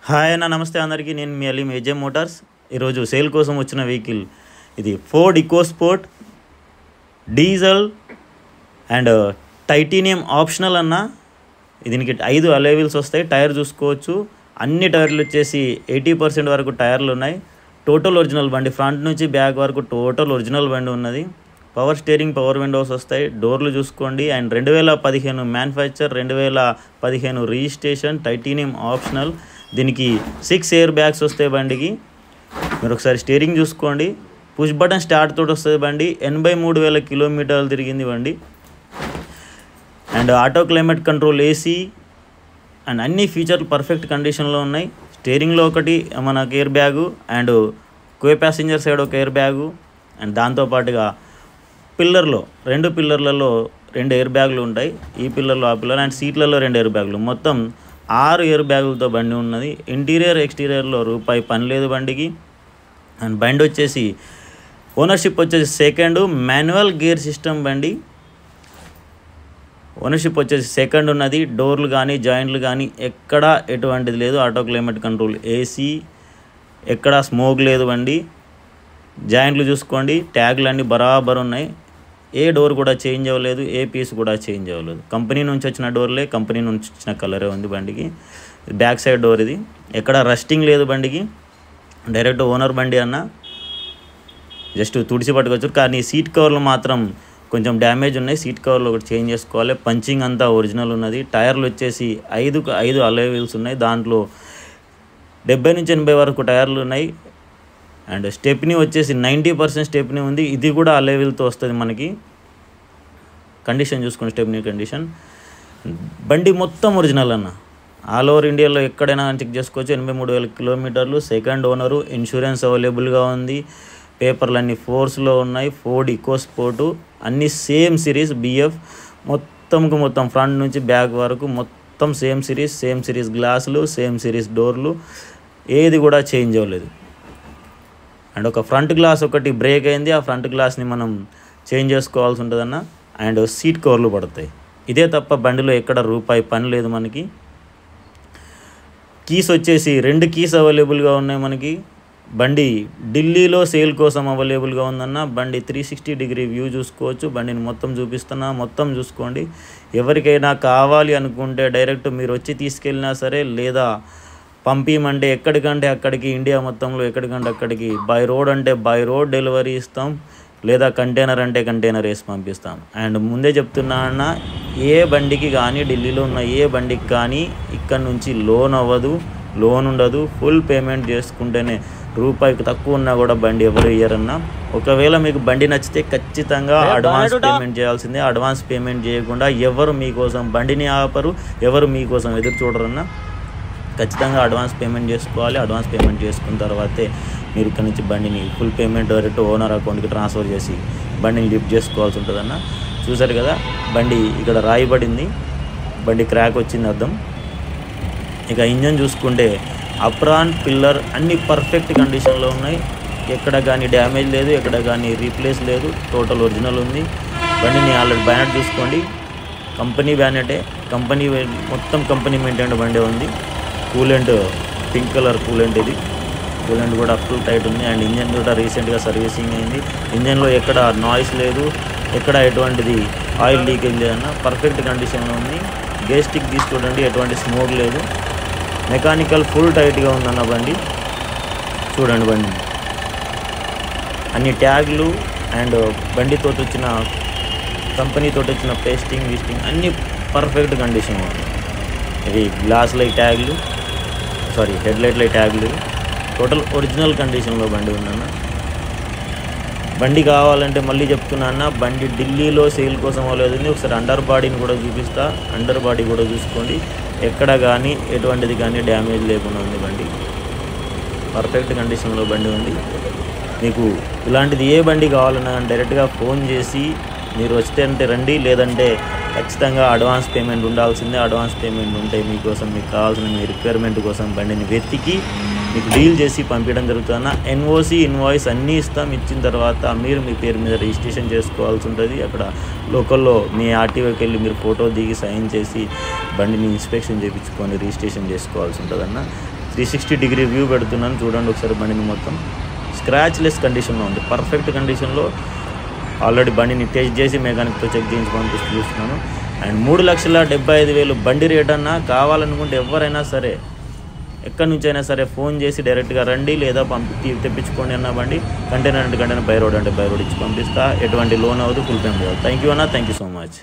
Hi అన్న, నమస్తే అందరికీ. నేను మీ అలీం ఏజే మోటార్స్. ఈరోజు సేల్ కోసం వచ్చిన వెహికల్ ఇది Ford EcoSport diesel and titanium optional అన్న. దీనికి 5 అలాయ్ వీల్స్ వస్తాయి. టైర్ చూసుకోవచ్చు, అన్ని టైర్లు వచ్చేసి 80% వరకు టైర్లు ఉన్నాయి. టోటల్ ఒరిజినల్ బండి, ఫ్రంట్ నుంచి బ్యాక్ వరకు టోటల్ ఒరిజినల్ బండి ఉన్నది. పవర్ స్టీరింగ్, పవర్ విండోస్ వస్తాయి. డోర్లు చూసుకోండి. And 2015 manufacture, 2015 registration, titanium optional. దీనికి 6 ఎయిర్ బ్యాగ్స్ వస్తాయి బండికి. మీరు ఒకసారి స్టీరింగ్ చూసుకోండి. పుష్ బటన్ స్టార్ట్ తోటి వస్తుంది బండి. 83,000 కిలోమీటర్లు తిరిగింది బండి. And auto climate control, AC and అన్ని ఫీచర్లు పర్ఫెక్ట్ కండిషన్లో ఉన్నాయి. స్టీరింగ్లో ఒకటి మనకు air bag and co passenger side ఒక ఎయిర్ బ్యాగు. అండ్ దాంతోపాటుగా పిల్లర్లో 2 పిల్లర్లలో 2 ఎయిర్ బ్యాగులు ఉంటాయి. ఈ పిల్లర్లో ఆ పిల్లర్ అండ్ సీట్లలో 2 ఎయిర్ బ్యాగులు, మొత్తం 6 ఎయిర్ బ్యాగులతో బండి ఉన్నది. ఇంటీరియర్ ఎక్స్టీరియర్లో రూపాయి పని లేదు బండికి. అండ్ బండి వచ్చేసి ఓనర్షిప్ వచ్చేసి సెకండ్, మాన్యువల్ గేర్ సిస్టమ్ బండి. ఓనర్షిప్ వచ్చేసి సెకండ్ ఉన్నది. డోర్లు కానీ జాయింట్లు కానీ ఎక్కడ ఎటువంటిది లేదు. ఆటో క్లైమేట్ కంట్రోల్, ఏసీ, ఎక్కడ స్మోక్ లేదు బండి. జాయింట్లు చూసుకోండి, ట్యాగ్లు అన్నీ బరాబర్ ఉన్నాయి. ఏ డోర్ కూడా చేంజ్ అవ్వలేదు, ఏ పీస్ కూడా చేంజ్ అవ్వలేదు. కంపెనీ నుంచి వచ్చిన డోర్లే, కంపెనీ నుంచి వచ్చిన కలరే ఉంది బండికి. బ్యాక్ సైడ్ డోర్ ఇది. ఎక్కడ రస్టింగ్ లేదు బండికి. డైరెక్ట్ ఓనర్ బండి అన్న, జస్ట్ తుడిచి పట్టుకోవచ్చు. కానీ సీట్ కవర్లు మాత్రం కొంచెం డ్యామేజ్ ఉన్నాయి. సీట్ కవర్లు ఒకటి చేంజ్ చేసుకోవాలి. పంచింగ్ అంతా ఒరిజినల్ ఉన్నది. టైర్లు వచ్చేసి 5 అలాయ్ వీల్స్ ఉన్నాయి. దాంట్లో 70 నుంచి 80 వరకు టైర్లు ఉన్నాయి. అండ్ స్టెప్నీ వచ్చేసి 90% స్టెప్నీ ఉంది. ఇది కూడా అలాయ్ వీల్తో వస్తుంది మనకి. కండిషన్ చూసుకుని స్టెప్నీ కండిషన్. బండి మొత్తం ఒరిజినల్ అన్న. ఆల్ ఓవర్ ఇండియాలో ఎక్కడైనా చెక్ చేసుకోవచ్చు. 83,000 కిలోమీటర్లు. Second owner. ఇన్సూరెన్స్ అవైలబుల్గా ఉంది. పేపర్లు అన్నీ ఫోర్స్లో ఉన్నాయి. ఫోర్డ్ ఈకోస్పోర్ట్ అన్నీ సేమ్ సిరీస్ బిఎఫ్. మొత్తం ఫ్రంట్ నుంచి బ్యాక్ వరకు మొత్తం సేమ్ సిరీస్ గ్లాసులు, సేమ్ సిరీస్ డోర్లు, ఏది కూడా చేంజ్ అవ్వలేదు. అండ్ ఒక ఫ్రంట్ గ్లాస్ ఒకటి బ్రేక్ అయింది. ఆ ఫ్రంట్ గ్లాస్ని మనం చేంజ్ చేసుకోవాల్సి ఉంటుందన్న. అండ్ సీట్ కవర్లు పడతాయి. ఇదే తప్ప బండిలో ఎక్కడ రూపాయి పని లేదు మనకి. కీస్ వచ్చేసి 2 కీస్ అవైలబుల్గా ఉన్నాయి మనకి. బండి ఢిల్లీలో సేల్ కోసం అవైలబుల్గా ఉందన్న. బండి 360 డిగ్రీ వ్యూ చూసుకోవచ్చు. బండిని మొత్తం చూపిస్తున్నా, మొత్తం చూసుకోండి. ఎవరికైనా కావాలి అనుకుంటే డైరెక్ట్ మీరు వచ్చి తీసుకెళ్ళినా సరే, లేదా పంపించమంటే ఎక్కడికంటే అక్కడికి, ఇండియా మొత్తంలో ఎక్కడికంటే అక్కడికి, బై రోడ్ అంటే బై రోడ్ డెలివరీ ఇస్తాం, లేదా కంటైనర్ అంటే కంటైనర్ వేసి పంపిస్తాం. అండ్ ముందే చెప్తున్నా అన్న, ఏ బండికి కానీ, ఢిల్లీలో ఉన్న ఏ బండికి కానీ ఇక్కడ నుంచి లోన్ అవ్వదు, లోన్ ఉండదు. ఫుల్ పేమెంట్ చేసుకుంటేనే, రూపాయికి తక్కువ ఉన్నా కూడా బండి ఎవరు ఇయ్యరన్నా. ఒకవేళ మీకు బండి నచ్చితే ఖచ్చితంగా అడ్వాన్స్ పేమెంట్ చేయాల్సిందే. అడ్వాన్స్ పేమెంట్ చేయకుండా ఎవరు మీకోసం బండిని ఆపరు, ఎవరు మీకోసం ఎదురు చూడరన్నా. ఖచ్చితంగా అడ్వాన్స్ పేమెంట్ చేసుకోవాలి. అడ్వాన్స్ పేమెంట్ చేసుకున్న తర్వాతే మీరు ఇక్కడ నుంచి బండిని ఫుల్ పేమెంట్ డైరెక్ట్ ఓనర్ అకౌంట్కి ట్రాన్స్ఫర్ చేసి బండిని లిఫ్ట్ చేసుకోవాల్సి ఉంటుందన్న. చూసారు కదా, బండి ఇక్కడ రాయబడింది, బండి క్రాక్ వచ్చింది అర్థం. ఇక ఇంజన్ చూసుకుంటే అప్రాన్, పిల్లర్ అన్నీ పర్ఫెక్ట్ కండిషన్లో ఉన్నాయి. ఎక్కడ కానీ డ్యామేజ్ లేదు, ఎక్కడ కానీ రీప్లేస్ లేదు. టోటల్ ఒరిజినల్ ఉంది. బండిని ఆల్రెడీ బ్యానెట్ చూసుకోండి, కంపెనీ బ్యానెటే. మొత్తం కంపెనీ మెయింటైన్ బండి ఉంది. కూలెంట్ పింక్ కలర్ కూలెంట్ ఇది. కూలెంట్ కూడా ఫుల్ టైట్ ఉంది. అండ్ ఇంజన్ కూడా రీసెంట్గా సర్వీసింగ్ అయింది. ఇంజన్లో ఎక్కడ నాయిస్ లేదు, ఎక్కడ ఎటువంటిది ఆయిల్ లీకేజ్ లేదన్న. పర్ఫెక్ట్ కండిషన్లో ఉంది. గేర్ స్టిక్ తీసి చూడండి, ఎటువంటి స్మోక్ లేదు. మెకానికల్ ఫుల్ టైట్గా ఉందన్న బండి. చూడండి బండి అన్ని ట్యాగ్లు అండ్ బండితో వచ్చిన, కంపెనీతో వచ్చిన పేస్టింగ్ గిస్టింగ్ అన్నీ పర్ఫెక్ట్ కండిషన్ ఉంది. ఇది గ్లాస్ లైట్ ట్యాగ్లు, హెడ్ లైట్ ట్యాగ్లు, టోటల్ ఒరిజినల్ కండిషన్లో బండి ఉందన్న. బండి కావాలంటే మళ్ళీ చెప్తున్నా అన్న, బండి ఢిల్లీలో సేల్ కోసం అవ్వలేదు. ఒకసారి అండర్ బాడీని కూడా చూపిస్తా. అండర్ బాడీ కూడా చూసుకోండి, ఎక్కడ కానీ ఎటువంటిది కానీ డ్యామేజ్ లేకుండా ఉంది. బండి పర్ఫెక్ట్ కండిషన్లో బండి ఉంది. మీకు ఇలాంటిది ఏ బండి కావాలన్నా డైరెక్ట్గా ఫోన్ చేసి మీరు వస్తే అంటే రండి, లేదంటే ఖచ్చితంగా అడ్వాన్స్ పేమెంట్ ఉండాల్సిందే. అడ్వాన్స్ పేమెంట్ ఉంటే మీకోసం, మీకు కావాల్సిన మీ రిక్వైర్మెంట్ కోసం బండిని వెతికి మీకు డీల్ చేసి పంపించడం జరుగుతుందన్న. ఎన్ఓసి, ఇన్వాయిస్ అన్నీ ఇస్తాం. ఇచ్చిన తర్వాత మీరు మీ పేరు మీద రిజిస్ట్రేషన్ చేసుకోవాల్సి ఉంటుంది. అక్కడ లోకల్లో మీ ఆర్టీఓకి వెళ్ళి మీరు ఫోటో దిగి సైన్ చేసి బండిని ఇన్స్పెక్షన్ చేయించుకొని రిజిస్ట్రేషన్ చేసుకోవాల్సి ఉంటుందన్న. 360 డిగ్రీ వ్యూ పెడుతున్నాను చూడండి ఒకసారి. బండిని మొత్తం స్క్రాచ్లెస్ కండిషన్లో ఉంది, పర్ఫెక్ట్ కండిషన్లో. ఆల్రెడీ బండిని టెస్ట్ చేసి మెకానిక్తో చెక్ చేయించి పంపిస్తూ చూస్తున్నాను. అండ్ 3,75,000 బండి రేట్ అన్నా. కావాలనుకుంటే ఎవరైనా సరే ఎక్కడి నుంచి అయినా సరే ఫోన్ చేసి డైరెక్ట్గా రండి, లేదా తెప్పించుకోండి అన్న బండి. కంటైనర్ అంటే కంటైనర్, బై రోడ్ అంటే బై రోడ్ ఇచ్చి పంపిస్తా. ఎటువంటి లోన్ అవ్వదు, ఫుల్ పేమెంట్ అవ్వదు. థ్యాంక్ యూ అన్న, థ్యాంక్ యూ సో మచ్.